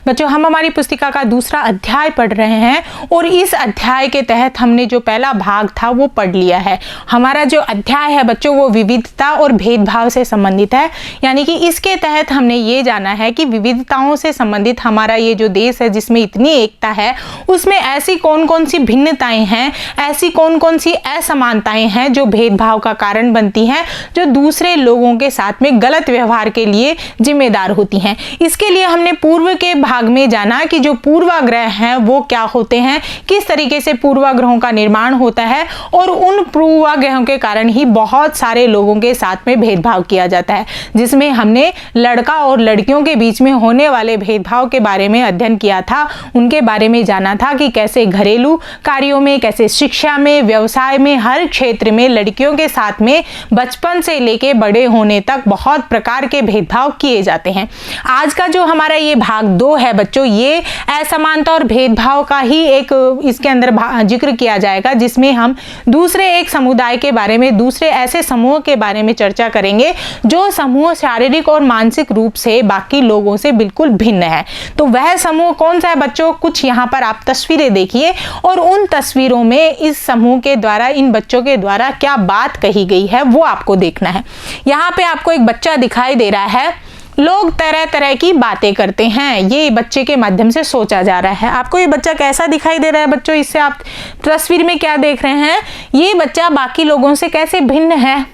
बच्चों, हम हमारी पुस्तिका का दूसरा अध्याय पढ़ रहे हैं और इस अध्याय के तहत हमने जो पहला भाग था वो पढ़ लिया है। हमारा जो अध्याय है बच्चों वो विविधता और भेदभाव से संबंधित है। यानी कि इसके तहत हमने ये जाना है कि विविधताओं से संबंधित हमारा ये जो देश है जिसमें इतनी एकता है, उसमें ऐसी कौन कौन सी भिन्नताएं हैं, ऐसी कौन कौन सी असमानताएं हैं जो भेदभाव का कारण बनती हैं, जो दूसरे लोगों के साथ में गलत व्यवहार के लिए जिम्मेदार होती हैं। इसके लिए हमने पूर्व के भाग में जाना कि जो पूर्वाग्रह हैं वो क्या होते हैं, किस तरीके से पूर्वाग्रहों का निर्माण होता है और उन पूर्वाग्रहों के कारण ही बहुत सारे लोगों के साथ में भेदभाव किया जाता है, जिसमें हमने लड़का और लड़कियों के बीच में होने वाले भेदभाव के बारे में अध्ययन किया था। उनके बारे में जाना था कि कैसे घरेलू कार्यों में, कैसे शिक्षा में, व्यवसाय में, हर क्षेत्र में लड़कियों के साथ में बचपन से लेके बड़े होने तक बहुत प्रकार के भेदभाव किए जाते हैं। आज का जो हमारा ये भाग 2 है बच्चों, ये असमानता और भेदभाव का ही एक इसके अंदर जिक्र किया जाएगा, जिसमें हम दूसरे एक समुदाय के बारे में, दूसरे ऐसे समूह के बारे में चर्चा करेंगे जो समूह शारीरिक और मानसिक रूप से बाकी लोगों से बिल्कुल भिन्न है। तो वह समूह कौन सा है बच्चों? कुछ यहाँ पर आप तस्वीरें देखिए और उन तस्वीरों में इस समूह के द्वारा, इन बच्चों के द्वारा क्या बात कही गई है वो आपको देखना है। यहाँ पे आपको एक बच्चा दिखाई दे रहा है। लोग तरह तरह की बातें करते हैं, ये बच्चे के माध्यम से सोचा जा रहा है। आपको ये बच्चा कैसा दिखाई दे रहा है बच्चों? इससे आप तस्वीर में क्या देख रहे हैं? ये बच्चा बाकी लोगों से कैसे भिन्न है?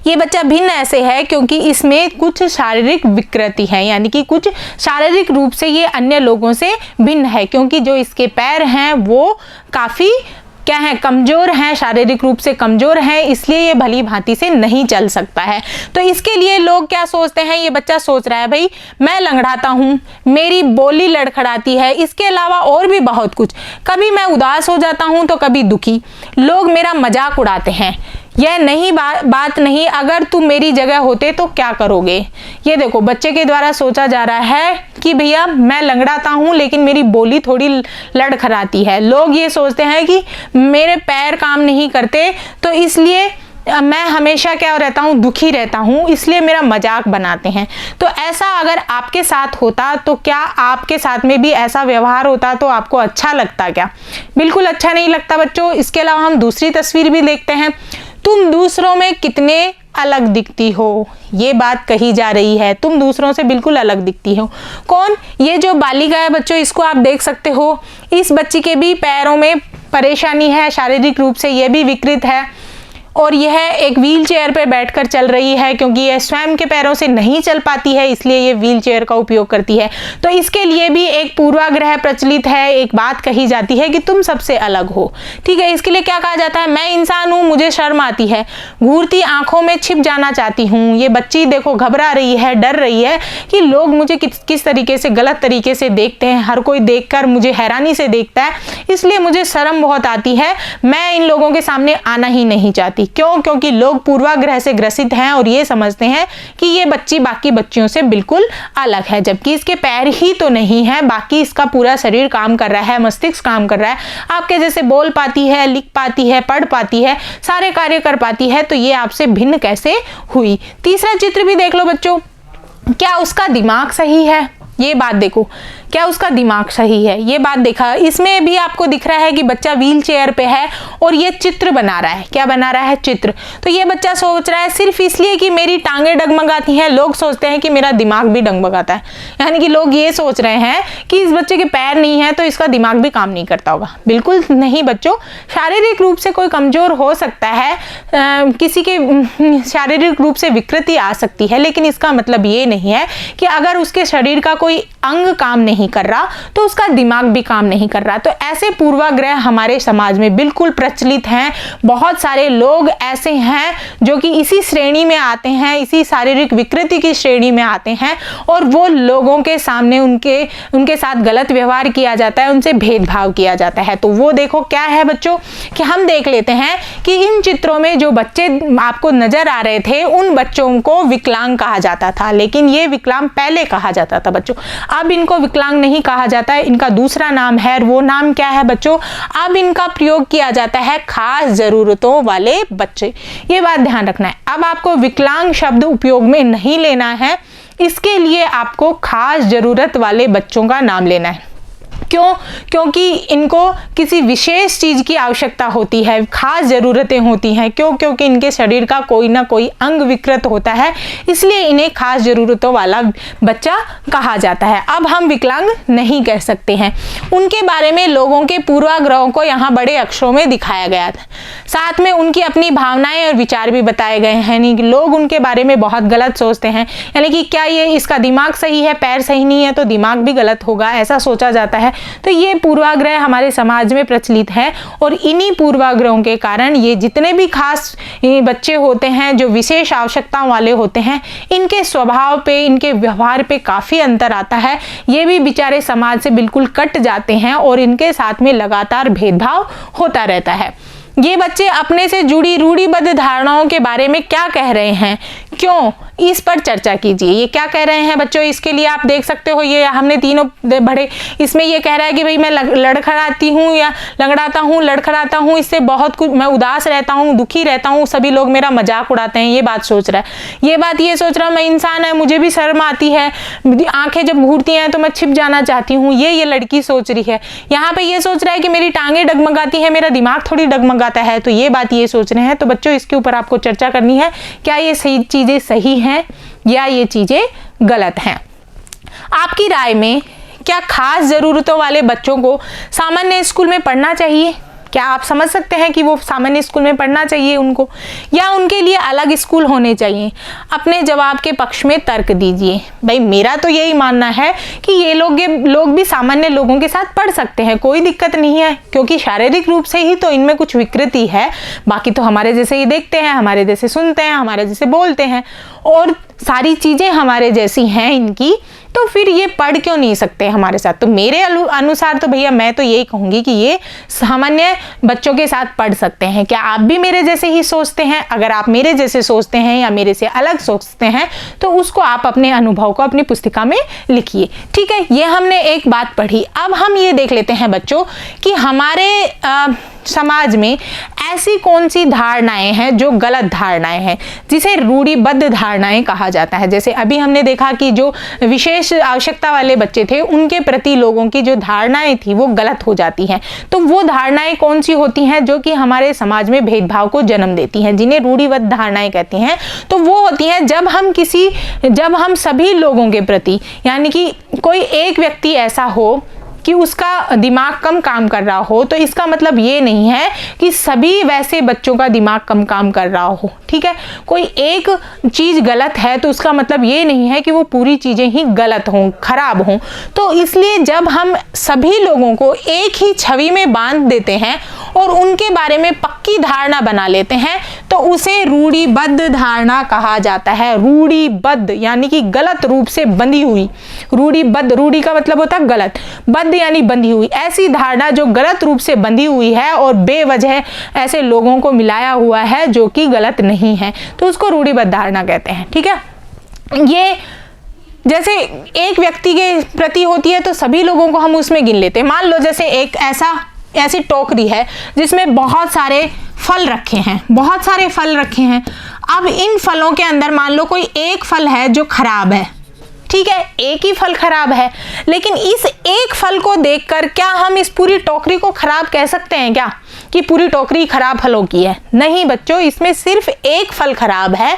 ये बच्चा भिन्न ऐसे है क्योंकि इसमें कुछ शारीरिक विकृति है, यानी कि कुछ शारीरिक रूप से ये अन्य लोगों से भिन्न है, क्योंकि जो इसके पैर हैं वो काफ़ी क्या है, कमजोर हैं, शारीरिक रूप से कमजोर हैं, इसलिए ये भली भांति से नहीं चल सकता है। तो इसके लिए लोग क्या सोचते हैं? ये बच्चा सोच रहा है भाई मैं लंगड़ाता हूँ, मेरी बोली लड़खड़ाती है, इसके अलावा और भी बहुत कुछ, कभी मैं उदास हो जाता हूँ तो कभी दुखी, लोग मेरा मजाक उड़ाते हैं। यह नहीं बात नहीं, अगर तुम मेरी जगह होते तो क्या करोगे? ये देखो बच्चे के द्वारा सोचा जा रहा है कि भैया मैं लंगड़ाता हूँ लेकिन मेरी बोली थोड़ी लड़खड़ाती है, लोग ये सोचते हैं कि मेरे पैर काम नहीं करते तो इसलिए मैं हमेशा क्या रहता हूँ, दुखी रहता हूँ, इसलिए मेरा मजाक बनाते हैं। तो ऐसा अगर आपके साथ होता तो क्या आपके साथ में भी ऐसा व्यवहार होता तो आपको अच्छा लगता क्या? बिल्कुल अच्छा नहीं लगता बच्चों। इसके अलावा हम दूसरी तस्वीर भी देखते हैं। तुम दूसरों में कितने अलग दिखती हो, ये बात कही जा रही है। तुम दूसरों से बिल्कुल अलग दिखती हो। कौन? ये जो बालिका है बच्चों, इसको आप देख सकते हो। इस बच्ची के भी पैरों में परेशानी है, शारीरिक रूप से यह भी विकृत है और यह एक व्हील चेयर पर बैठकर चल रही है, क्योंकि यह स्वयं के पैरों से नहीं चल पाती है, इसलिए ये व्हील चेयर का उपयोग करती है। तो इसके लिए भी एक पूर्वाग्रह प्रचलित है, एक बात कही जाती है कि तुम सबसे अलग हो। ठीक है, इसके लिए क्या कहा जाता है? मैं इंसान हूँ, मुझे शर्म आती है, घूरती आंखों में छिप जाना चाहती हूँ। ये बच्ची देखो घबरा रही है, डर रही है कि लोग मुझे किस तरीके से, गलत तरीके से देखते हैं, हर कोई देखकर मुझे हैरानी से देखता है, इसलिए मुझे शर्म बहुत आती है, मैं इन लोगों के सामने आना ही नहीं चाहती। क्यों? क्योंकि लोग पूर्वाग्रह से ग्रसित हैं और ये समझते हैं कि ये बच्ची बाकी बच्चियों से बिल्कुल अलग है, जबकि इसके पैर ही तो नहीं है, बाकी इसका पूरा शरीर काम कर रहा है, मस्तिष्क काम कर रहा है, आपके जैसे बोल पाती है, लिख पाती है, पढ़ पाती है, सारे कार्य कर पाती है, तो ये आपसे भिन्न कैसे हुई? तीसरा चित्र भी देख लो बच्चों। क्या उसका दिमाग सही है? ये बात देखो, क्या उसका दिमाग सही है? ये बात देखा। इसमें भी आपको दिख रहा है कि बच्चा व्हील चेयर पे है और ये चित्र बना रहा है। क्या बना रहा है? चित्र। तो ये बच्चा सोच रहा है सिर्फ इसलिए कि मेरी टांगें डगमगाती हैं, लोग सोचते हैं कि मेरा दिमाग भी डगमगाता है, यानी कि लोग ये सोच रहे हैं कि इस बच्चे के पैर नहीं है तो इसका दिमाग भी काम नहीं करता होगा। बिल्कुल नहीं बच्चों, शारीरिक रूप से कोई कमजोर हो सकता है, किसी के शारीरिक रूप से विकृति आ सकती है, लेकिन इसका मतलब ये नहीं है कि अगर उसके शरीर का कोई अंग काम नहीं कर रहा तो उसका दिमाग भी काम नहीं कर रहा। तो ऐसे पूर्वाग्रह हमारे समाज में बिल्कुल प्रचलित हैं। बहुत सारे लोग ऐसे हैं जो कि इसी श्रेणी में आते हैं, इसी शारीरिक विकृति की श्रेणी में आते हैं और वो लोगों के सामने उनके साथ गलत व्यवहार किया जाता है, उनसे भेदभाव किया जाता है। तो वो देखो क्या है बच्चों कि हम देख लेते हैं कि इन चित्रों में जो बच्चे आपको नजर आ रहे थे उन बच्चों को विकलांग कहा जाता था, लेकिन ये विकलांग पहले कहा जाता था बच्चों। अब इनको विकलांग नहीं कहा जाता है, इनका दूसरा नाम है। वो नाम क्या है बच्चों? अब इनका प्रयोग किया जाता है खास जरूरतों वाले बच्चे। ये बात ध्यान रखना है। अब आपको विकलांग शब्द उपयोग में नहीं लेना है, इसके लिए आपको खास ज़रूरत वाले बच्चों का नाम लेना है। क्यों? क्योंकि इनको किसी विशेष चीज़ की आवश्यकता होती है, खास ज़रूरतें होती हैं। क्यों? क्योंकि इनके शरीर का कोई ना कोई अंग विकृत होता है, इसलिए इन्हें खास ज़रूरतों वाला बच्चा कहा जाता है। अब हम विकलांग नहीं कह सकते हैं। उनके बारे में लोगों के पूर्वाग्रहों को यहाँ बड़े अक्षरों में दिखाया गया था। साथ में उनकी अपनी भावनाएं और विचार भी बताए गए हैं। नहीं कि लोग उनके बारे में बहुत गलत सोचते हैं, यानी कि क्या ये इसका दिमाग सही है, पैर सही नहीं है तो दिमाग भी गलत होगा, ऐसा सोचा जाता है। तो ये पूर्वाग्रह हमारे समाज में प्रचलित है और इन्हीं पूर्वाग्रहों के कारण ये जितने भी खास बच्चे होते हैं जो विशेष आवश्यकताओं वाले होते हैं, इनके स्वभाव पे, इनके व्यवहार पे काफ़ी अंतर आता है। ये भी बेचारे समाज से बिल्कुल कट जाते हैं और इनके साथ में लगातार भेदभाव होता रहता है। ये बच्चे अपने से जुड़ी रूढ़िबद्ध धारणाओं के बारे में क्या कह रहे हैं, क्यों, इस पर चर्चा कीजिए। ये क्या कह रहे हैं बच्चों, इसके लिए आप देख सकते हो, ये हमने तीनों बड़े, इसमें ये कह रहा है कि भाई मैं लड़खड़ाती हूँ या लंगड़ाता हूँ, लड़खड़ाता हूँ, इससे बहुत कुछ, मैं उदास रहता हूँ, दुखी रहता हूँ, सभी लोग मेरा मजाक उड़ाते हैं, ये बात सोच रहा है। ये बात ये सोच रहा हूँ मैं इंसान है, मुझे भी शर्म आती है, आंखें जब घूरती हैं तो मैं छिप जाना चाहती हूँ, ये लड़की सोच रही है। यहाँ पे ये सोच रहा है कि मेरी टांगें डगमगाती है, मेरा दिमाग थोड़ी डगमगाता है, तो ये बात ये सोच रहे हैं। तो बच्चों इसके ऊपर आपको चर्चा करनी है, क्या ये सही चीज़ें सही हैं या ये चीज़ें गलत हैं। आपकी राय में क्या खास ज़रूरतों वाले बच्चों को सामान्य स्कूल में पढ़ना चाहिए? क्या आप समझ सकते हैं कि वो सामान्य स्कूल में पढ़ना चाहिए उनको, या उनके लिए अलग स्कूल होने चाहिए? अपने जवाब के पक्ष में तर्क दीजिए। भाई मेरा तो यही मानना है कि ये लोग भी सामान्य लोगों के साथ पढ़ सकते हैं, कोई दिक्कत नहीं है, क्योंकि शारीरिक रूप से ही तो इनमें कुछ विकृति है, बाकी तो हमारे जैसे ही देखते हैं, हमारे जैसे सुनते हैं, हमारे जैसे बोलते हैं और सारी चीज़ें हमारे जैसी हैं इनकी, तो फिर ये पढ़ क्यों नहीं सकते हमारे साथ? तो मेरे अनुसार तो भैया मैं तो यही कहूँगी कि ये सामान्य बच्चों के साथ पढ़ सकते हैं। क्या आप भी मेरे जैसे ही सोचते हैं? अगर आप मेरे जैसे सोचते हैं या मेरे से अलग सोचते हैं तो उसको आप अपने अनुभव को अपनी पुस्तिका में लिखिए। ठीक है, ये हमने एक बात पढ़ी। अब हम ये देख लेते हैं बच्चों कि हमारे समाज में ऐसी कौन सी धारणाएं हैं जो गलत धारणाएं हैं, जिसे रूढ़िबद्ध धारणाएं कहा जाता है। जैसे अभी हमने देखा कि जो विशेष आवश्यकता वाले बच्चे थे उनके प्रति लोगों की जो धारणाएं थी वो गलत हो जाती हैं। तो वो धारणाएं कौन सी होती हैं जो कि हमारे समाज में भेदभाव को जन्म देती हैं, जिन्हें रूढ़िबद्ध धारणाएं कहते हैं? तो वो होती हैं जब हम सभी लोगों के प्रति, यानी कि कोई एक व्यक्ति ऐसा हो कि उसका दिमाग कम काम कर रहा हो, तो इसका मतलब ये नहीं है कि सभी वैसे बच्चों का दिमाग कम काम कर रहा हो। ठीक है, कोई एक चीज़ गलत है तो उसका मतलब ये नहीं है कि वो पूरी चीज़ें ही गलत हों, खराब हों। तो इसलिए जब हम सभी लोगों को एक ही छवि में बांध देते हैं और उनके बारे में पक्की धारणा बना लेते हैं तो उसे रूढ़िबद्ध धारणा कहा जाता है। रूढ़िबद्ध यानी कि गलत रूप से बंधी हुई। रूढ़िबद्ध, रूढ़ि का मतलब होता है गलत, बद्ध यानी बंधी हुई। ऐसी धारणा जो गलत रूप से बंधी हुई है और बेवजह ऐसे लोगों को मिलाया हुआ है जो कि गलत नहीं है, तो उसको रूढ़िबद्ध धारणा कहते हैं। ठीक है, ये जैसे एक व्यक्ति के प्रति होती है तो सभी लोगों को हम उसमें गिन लेते हैं। मान लो जैसे एक ऐसी टोकरी है जिसमें बहुत सारे फल रखे हैं, बहुत सारे फल रखे हैं। अब इन फलों के अंदर मान लो कोई एक फल है जो खराब है। ठीक है, एक ही फल खराब है, लेकिन इस एक फल को देखकर क्या हम इस पूरी टोकरी को खराब कह सकते हैं क्या, कि पूरी टोकरी खराब फलों की है? नहीं बच्चों, इसमें सिर्फ एक फल खराब है,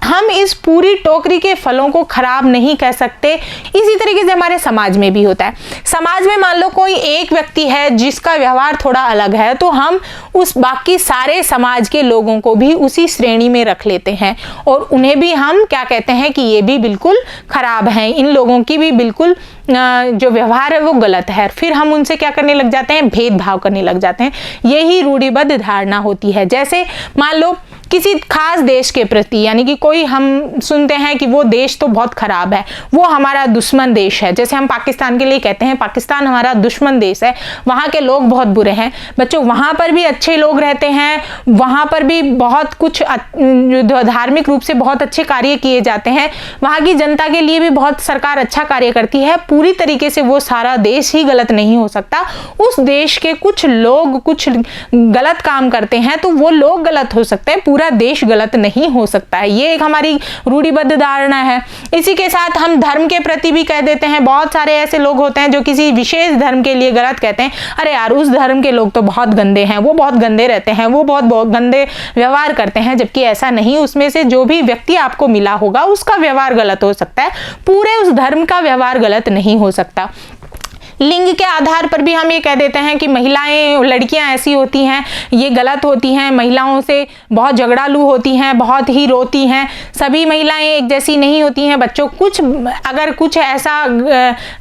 हम इस पूरी टोकरी के फलों को खराब नहीं कह सकते। इसी तरीके से हमारे समाज में भी होता है। समाज में मान लो कोई एक व्यक्ति है जिसका व्यवहार थोड़ा अलग है, तो हम उस बाकी सारे समाज के लोगों को भी उसी श्रेणी में रख लेते हैं और उन्हें भी हम क्या कहते हैं कि ये भी बिल्कुल खराब हैं, इन लोगों की भी बिल्कुल जो व्यवहार है वो गलत है। फिर हम उनसे क्या करने लग जाते हैं, भेदभाव करने लग जाते हैं। यही रूढ़िबद्ध धारणा होती है। जैसे मान लो किसी खास देश के प्रति, यानी कि कोई हम सुनते हैं कि वो देश तो बहुत खराब है, वो हमारा दुश्मन देश है। जैसे हम पाकिस्तान के लिए कहते हैं पाकिस्तान हमारा दुश्मन देश है, वहाँ के लोग बहुत बुरे हैं। बच्चों, वहाँ पर भी अच्छे लोग रहते हैं, वहाँ पर भी बहुत कुछ धार्मिक रूप से बहुत अच्छे कार्य किए जाते हैं, वहाँ की जनता के लिए भी बहुत सरकार अच्छा कार्य करती है। पूरी तरीके से वो सारा देश ही गलत नहीं हो सकता। उस देश के कुछ लोग कुछ गलत काम करते हैं तो वो लोग गलत हो सकते हैं, पूरा देश गलत नहीं हो सकता है। ये एक हमारी रूढ़िबद्ध धारणा है। इसी के साथ हम धर्म के प्रति भी कह देते हैं। बहुत सारे ऐसे लोग होते हैं जो किसी विशेष धर्म के लिए गलत कहते हैं, अरे यार उस धर्म के लोग तो बहुत गंदे हैं, वो बहुत गंदे रहते हैं, वो बहुत गंदे व्यवहार करते हैं, जबकि ऐसा नहीं। उसमें से जो भी व्यक्ति आपको मिला होगा उसका व्यवहार गलत हो सकता है, पूरे उस धर्म का व्यवहार गलत नहीं हो सकता। लिंग के आधार पर भी हम ये कह देते हैं कि महिलाएं, लड़कियां ऐसी होती हैं, ये गलत होती हैं, महिलाओं से बहुत झगड़ालू होती हैं, बहुत ही रोती हैं, सभी महिलाएं एक जैसी नहीं होती हैं। बच्चों अगर कुछ ऐसा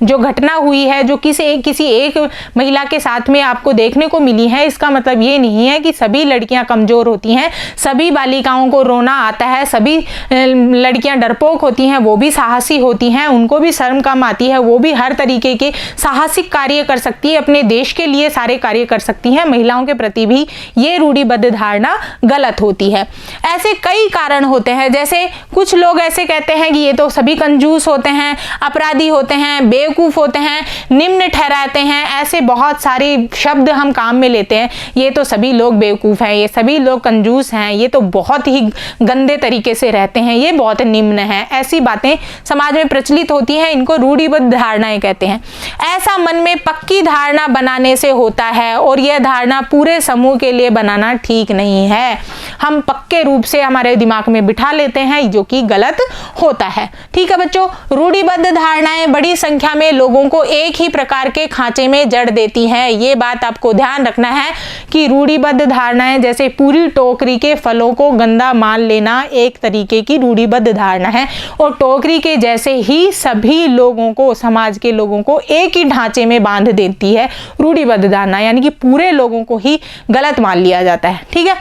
जो घटना हुई है जो किसी एक महिला के साथ में आपको देखने को मिली है, इसका मतलब ये नहीं है कि सभी लड़कियां कमजोर होती हैं, सभी बालिकाओं को रोना आता है, सभी लड़कियां डरपोक होती हैं, वो भी साहसी होती हैं, उनको भी शर्म कम आती है, वो भी हर तरीके के साहसिक कार्य कर सकती है, अपने देश के लिए सारे कार्य कर सकती हैं। महिलाओं के प्रति भी ये रूढ़िबद्ध धारणा गलत होती है। ऐसे कई कारण होते हैं, जैसे कुछ लोग ऐसे कहते हैं कि ये तो सभी कंजूस होते हैं, अपराधी होते हैं, बेवकूफ होते हैं, निम्न ठहराते हैं, ऐसे बहुत सारे शब्द हम काम में लेते हैं। ये तो सभी लोग बेवकूफ हैं, ये सभी लोग कंजूस हैं, ये तो बहुत ही गंदे तरीके से रहते हैं, ये बहुत निम्न है, ऐसी बातें समाज में प्रचलित होती हैं। इनको रूढ़िबद्ध धारणाएं कहते हैं। ऐसा मन में पक्की धारणा बनाने से होता है और यह धारणा पूरे समूह के लिए बनाना ठीक नहीं है। हम पक्के रूप से हमारे दिमाग में बिठा लेते हैं, जो कि गलत होता है। ठीक है बच्चों, रूढ़िबद्ध धारणाएं बड़ी संख्या में लोगों को एक ही प्रकार के खांचे में जड़ देती हैं। ये बात आपको ध्यान रखना है कि रूढ़िबद्ध धारणाएं जैसे पूरी टोकरी के फलों को गंदा मान लेना एक तरीके की रूढ़िबद्ध धारणा है, और टोकरी के जैसे ही सभी लोगों को, समाज के लोगों को एक ही ढांचे में बांध देती है रूढ़िबद्ध धारणा, यानी कि पूरे लोगों को ही गलत मान लिया जाता है। ठीक है,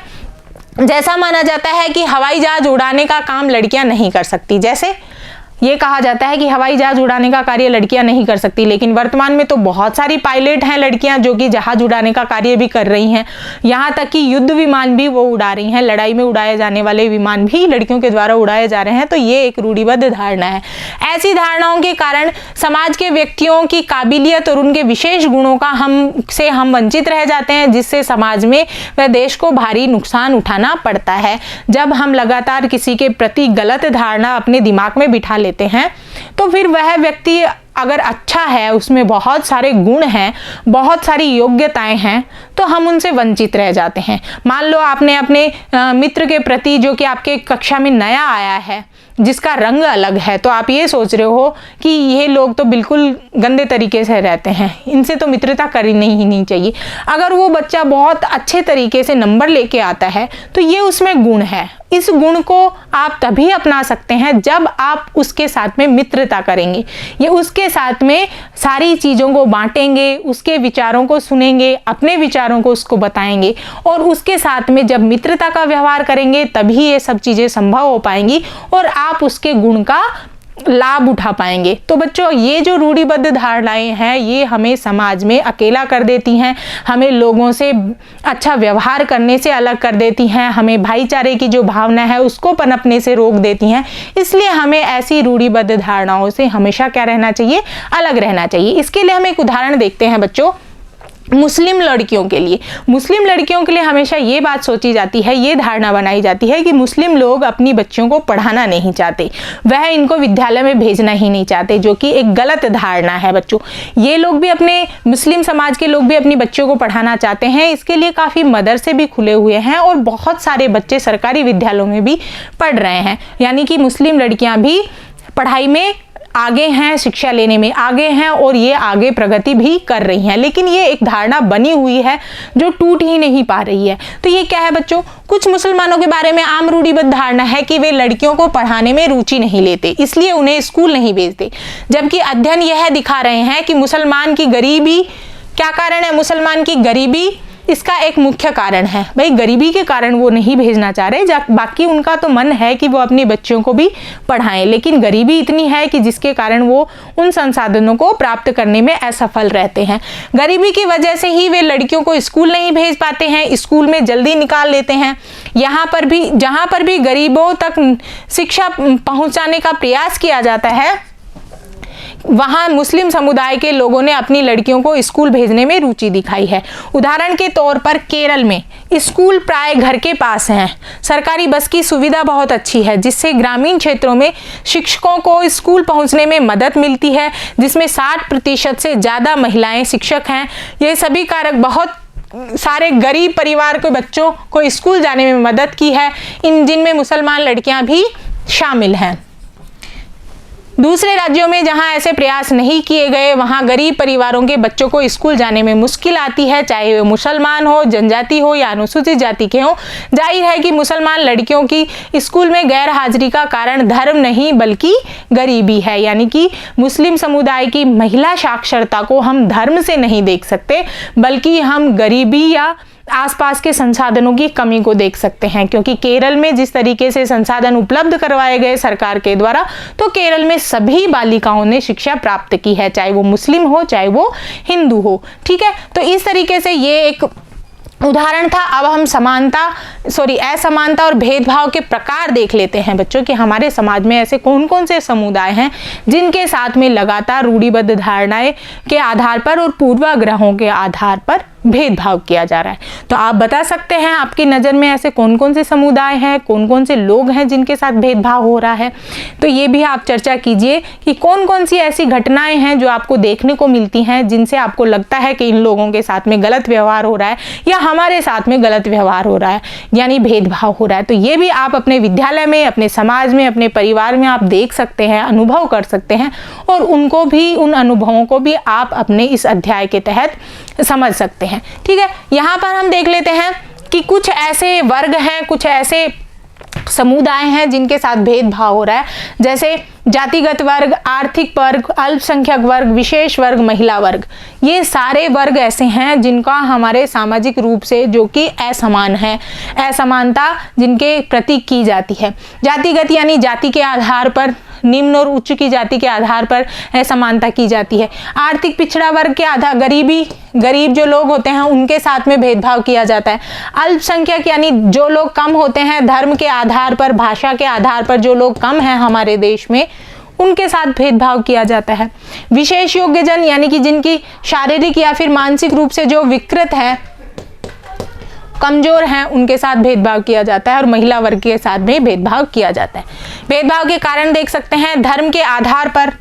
जैसा माना जाता है कि हवाई जहाज उड़ाने का काम लड़कियां नहीं कर सकती, जैसे ये कहा जाता है कि हवाई जहाज उड़ाने का कार्य लड़कियां नहीं कर सकती, लेकिन वर्तमान में तो बहुत सारी पायलट हैं लड़कियां जो कि जहाज उड़ाने का कार्य भी कर रही हैं। यहाँ तक कि युद्ध विमान भी वो उड़ा रही हैं, लड़ाई में उड़ाए जाने वाले विमान भी लड़कियों के द्वारा उड़ाए जा रहे हैं। तो ये एक रूढ़िबद्ध धारणा है। ऐसी धारणाओं के कारण समाज के व्यक्तियों की काबिलियत और उनके विशेष गुणों का हम वंचित रह जाते हैं, जिससे समाज में व देश को भारी नुकसान उठाना पड़ता है। जब हम लगातार किसी के प्रति गलत धारणा अपने दिमाग में बिठा लेते हैं, तो फिर वह व्यक्ति अगर अच्छा है, उसमें बहुत सारे गुण हैं, बहुत सारी योग्यताएं हैं, तो हम उनसे वंचित रह जाते हैं। मान लो आपने अपने मित्र के प्रति, जो कि आपके कक्षा में नया आया है, जिसका रंग अलग है, तो आप ये सोच रहे हो कि ये लोग तो बिल्कुल गंदे तरीके से रहते हैं, इनसे तो मित्रता करनी ही नहीं चाहिए। अगर वो बच्चा बहुत अच्छे तरीके से नंबर लेके आता है, तो ये उसमें गुण है। इस गुण को आप तभी अपना सकते हैं जब आप उसके साथ में मित्रता करेंगे, ये उसके साथ में सारी चीज़ों को बांटेंगे, उसके विचारों को सुनेंगे, अपने विचारों को उसको बताएंगे, और उसके साथ में जब मित्रता का व्यवहार करेंगे तभी ये सब चीज़ें संभव हो पाएंगी और आप उसके गुण का लाभ उठा पाएंगे। तो बच्चों, ये जो रूढ़िबद्ध धारणाएं हैं, ये हमें समाज में अकेला कर देती हैं, हमें लोगों से अच्छा व्यवहार करने से अलग कर देती हैं, हमें भाईचारे की जो भावना है उसको पनपने से रोक देती हैं। इसलिए हमें ऐसी रूढ़िबद्ध धारणाओं से हमेशा क्या रहना चाहिए, अलग रहना चाहिए। इसके लिए हम एक उदाहरण देखते हैं बच्चों। मुस्लिम लड़कियों के लिए हमेशा ये बात सोची जाती है, ये धारणा बनाई जाती है कि मुस्लिम लोग अपनी बच्चियों को पढ़ाना नहीं चाहते, वह इनको विद्यालय में भेजना ही नहीं चाहते, जो कि एक गलत धारणा है बच्चों। ये लोग भी, अपने मुस्लिम समाज के लोग भी अपनी बच्चियों को पढ़ाना चाहते हैं। इसके लिए काफ़ी मदरसे भी खुले हुए हैं और बहुत सारे बच्चे सरकारी विद्यालयों में भी पढ़ रहे हैं, यानी कि मुस्लिम लड़कियाँ भी पढ़ाई में आगे हैं, शिक्षा लेने में आगे हैं और ये आगे प्रगति भी कर रही हैं। लेकिन ये एक धारणा बनी हुई है जो टूट ही नहीं पा रही है। तो ये क्या है बच्चों, कुछ मुसलमानों के बारे में आम रूढ़िबद्ध धारणा है कि वे लड़कियों को पढ़ाने में रुचि नहीं लेते, इसलिए उन्हें स्कूल नहीं भेजते। जबकि अध्ययन यह दिखा रहे हैं कि मुसलमान की गरीबी, क्या कारण है, मुसलमान की गरीबी इसका एक मुख्य कारण है। भाई गरीबी के कारण वो नहीं भेजना चाह रहे, बाकी उनका तो मन है कि वो अपनी बच्चियों को भी पढ़ाएं, लेकिन गरीबी इतनी है कि जिसके कारण वो उन संसाधनों को प्राप्त करने में असफल रहते हैं। गरीबी की वजह से ही वे लड़कियों को स्कूल नहीं भेज पाते हैं, स्कूल में जल्दी निकाल लेते हैं। यहाँ पर भी, जहाँ पर भी गरीबों तक शिक्षा पहुँचाने का प्रयास किया जाता है, वहाँ मुस्लिम समुदाय के लोगों ने अपनी लड़कियों को स्कूल भेजने में रुचि दिखाई है। उदाहरण के तौर पर केरल में स्कूल प्राय घर के पास हैं। सरकारी बस की सुविधा बहुत अच्छी है, जिससे ग्रामीण क्षेत्रों में शिक्षकों को स्कूल पहुंचने में मदद मिलती है, जिसमें 60% से ज़्यादा महिलाएं शिक्षक हैं। ये सभी कारक बहुत सारे गरीब परिवार के बच्चों को स्कूल जाने में मदद की है, जिनमें मुसलमान लड़कियां भी शामिल हैं। दूसरे राज्यों में जहां ऐसे प्रयास नहीं किए गए, वहां गरीब परिवारों के बच्चों को स्कूल जाने में मुश्किल आती है, चाहे वे मुसलमान हो, जनजाति हो या अनुसूचित जाति के हों। जाहिर है कि मुसलमान लड़कियों की स्कूल में गैर हाजिरी का कारण धर्म नहीं बल्कि गरीबी है। यानी कि मुस्लिम समुदाय की महिला साक्षरता को हम धर्म से नहीं देख सकते, बल्कि हम गरीबी या आसपास के संसाधनों की कमी को देख सकते हैं। क्योंकि केरल में जिस तरीके से संसाधन उपलब्ध करवाए गए सरकार के द्वारा, तो केरल में सभी बालिकाओं ने शिक्षा प्राप्त की है, चाहे वो मुस्लिम हो चाहे वो हिंदू हो। ठीक है, तो इस तरीके से ये एक उदाहरण था। अब हम असमानता और भेदभाव के प्रकार देख लेते हैं बच्चों कि हमारे समाज में ऐसे कौन कौन से समुदाय हैं जिनके साथ में लगातार रूढ़िबद्ध धारणाएं के आधार पर और पूर्वाग्रहों के आधार पर भेदभाव किया जा रहा है। तो आप बता सकते हैं आपकी नज़र में ऐसे कौन कौन से समुदाय हैं, कौन कौन से लोग हैं जिनके साथ भेदभाव हो रहा है। तो ये भी आप चर्चा कीजिए कि कौन कौन सी ऐसी घटनाएं हैं जो आपको देखने को मिलती हैं, जिनसे आपको लगता है कि इन लोगों के साथ में गलत व्यवहार हो रहा है या हमारे साथ में गलत व्यवहार हो रहा है, यानी भेदभाव हो रहा है। तो ये भी आप अपने विद्यालय में, अपने समाज में, अपने परिवार में आप देख सकते हैं, अनुभव कर सकते हैं, और उनको भी, उन अनुभवों को भी आप अपने इस अध्याय के तहत समझ सकते हैं। ठीक है, यहाँ पर हम देख लेते हैं कि कुछ ऐसे वर्ग हैं, कुछ ऐसे समुदाय हैं जिनके साथ भेदभाव हो रहा है, जैसे जातिगत वर्ग, आर्थिक वर्ग, अल्पसंख्यक वर्ग, विशेष वर्ग, महिला वर्ग। ये सारे वर्ग ऐसे हैं जिनका हमारे सामाजिक रूप से जो कि असमान है, असमानता जिनके प्रति की जाती है। जातिगत यानी जाति के आधार पर, निम्न और उच्च की जाति के आधार पर असमानता की जाती है। आर्थिक पिछड़ा वर्ग के आधार, गरीब जो लोग होते हैं उनके साथ में भेदभाव किया जाता है। अल्पसंख्यक यानी जो लोग कम होते हैं, धर्म के आधार पर, भाषा के आधार पर जो लोग कम हैं हमारे देश में, उनके साथ भेदभाव किया जाता है। विशेष योग्यजन यानी कि जिनकी शारीरिक या फिर मानसिक रूप से जो विकृत है, कमजोर हैं, उनके साथ भेदभाव किया जाता है। और महिला वर्ग के साथ भी भेदभाव किया जाता है। भेदभाव के कारण देख सकते हैं, धर्म के आधार पर,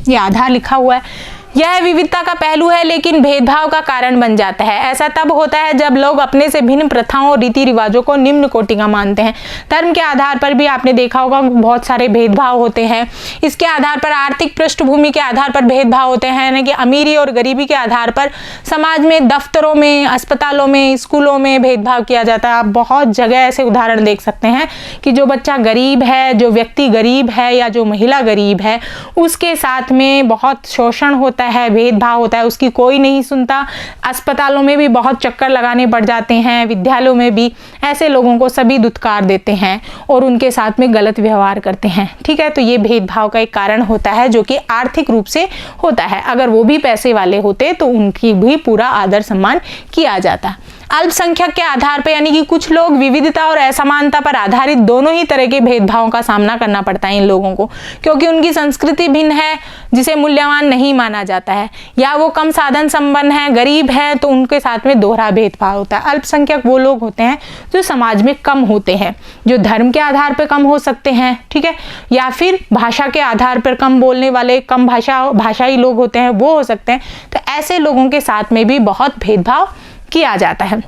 ये आधार लिखा हुआ है, यह विविधता का पहलू है लेकिन भेदभाव का कारण बन जाता है। ऐसा तब होता है जब लोग अपने से भिन्न प्रथाओं और रीति रिवाजों को निम्न कोटि का मानते हैं। धर्म के आधार पर भी आपने देखा होगा बहुत सारे भेदभाव होते हैं। इसके आधार पर आर्थिक पृष्ठभूमि के आधार पर भेदभाव होते हैं, यानी कि अमीरी और गरीबी के आधार पर समाज में, दफ्तरों में, अस्पतालों में, स्कूलों में भेदभाव किया जाता है। आप बहुत जगह ऐसे उदाहरण देख सकते हैं कि जो बच्चा गरीब है, जो व्यक्ति गरीब है या जो महिला गरीब है, उसके साथ में बहुत शोषण होता है, भेदभाव होता है, उसकी कोई नहीं सुनता। अस्पतालों में भी बहुत चक्कर लगाने पड़ जाते हैं, विद्यालयों में भी ऐसे लोगों को सभी दुत्कार देते हैं और उनके साथ में गलत व्यवहार करते हैं। ठीक है, तो ये भेदभाव का एक कारण होता है जो कि आर्थिक रूप से होता है। अगर वो भी पैसे वाले होते तो उनकी भी पूरा आदर सम्मान किया जाता। अल्पसंख्यक के आधार पर यानी कि कुछ लोग विविधता और असमानता पर आधारित दोनों ही तरह के भेदभावों का सामना करना पड़ता है इन लोगों को, क्योंकि उनकी संस्कृति भिन्न है जिसे मूल्यवान नहीं माना जाता है, या वो कम साधन संपन्न है, गरीब है, तो उनके साथ में दोहरा भेदभाव होता है। अल्पसंख्यक वो लोग होते हैं जो समाज में कम होते हैं, जो धर्म के आधार पर कम हो सकते हैं, ठीक है, या फिर भाषा के आधार पर कम बोलने वाले, कम भाषाई लोग होते हैं, वो हो सकते हैं। तो ऐसे लोगों के साथ में भी बहुत भेदभाव किया जाता है।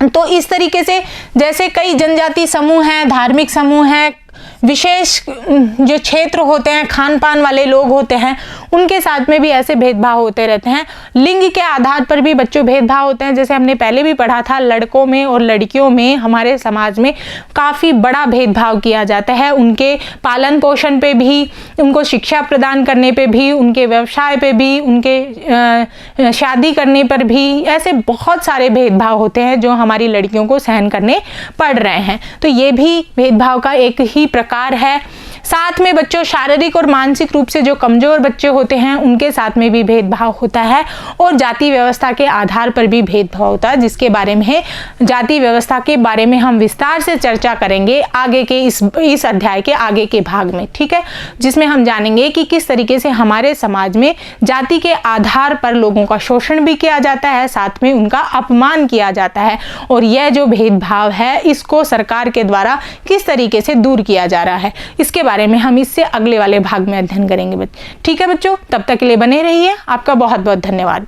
तो इस तरीके से जैसे कई जनजाति समूह हैं, धार्मिक समूह हैं, विशेष जो क्षेत्र होते हैं, खान पान वाले लोग होते हैं, उनके साथ में भी ऐसे भेदभाव होते रहते हैं। लिंग के आधार पर भी बच्चों भेदभाव होते हैं, जैसे हमने पहले भी पढ़ा था, लड़कों में और लड़कियों में हमारे समाज में काफ़ी बड़ा भेदभाव किया जाता है। उनके पालन पोषण पे भी, उनको शिक्षा प्रदान करने पे भी, उनके व्यवसाय पे भी, उनके शादी करने पर भी, ऐसे बहुत सारे भेदभाव होते हैं जो हमारी लड़कियों को सहन करने पड़ रहे हैं। तो ये भी भेदभाव का एक ही प्रकार है। साथ में बच्चों शारीरिक और मानसिक रूप से जो कमजोर बच्चे होते हैं उनके साथ में भी भेदभाव होता है, और जाति व्यवस्था के आधार पर भी भेदभाव होता है, जिसके बारे में जाति व्यवस्था के बारे में हम विस्तार से चर्चा करेंगे आगे के इस अध्याय के आगे के भाग में, ठीक है, जिसमें हम जानेंगे कि किस तरीके से हमारे समाज में जाति के आधार पर लोगों का शोषण भी किया जाता है, साथ में उनका अपमान किया जाता है, और यह जो भेदभाव है इसको सरकार के द्वारा किस तरीके से दूर किया जा रहा है, इसके बारे में हम इससे अगले वाले भाग में अध्ययन करेंगे। ठीक है बच्चों, तब तक के लिए बने रहिए। आपका बहुत बहुत धन्यवाद।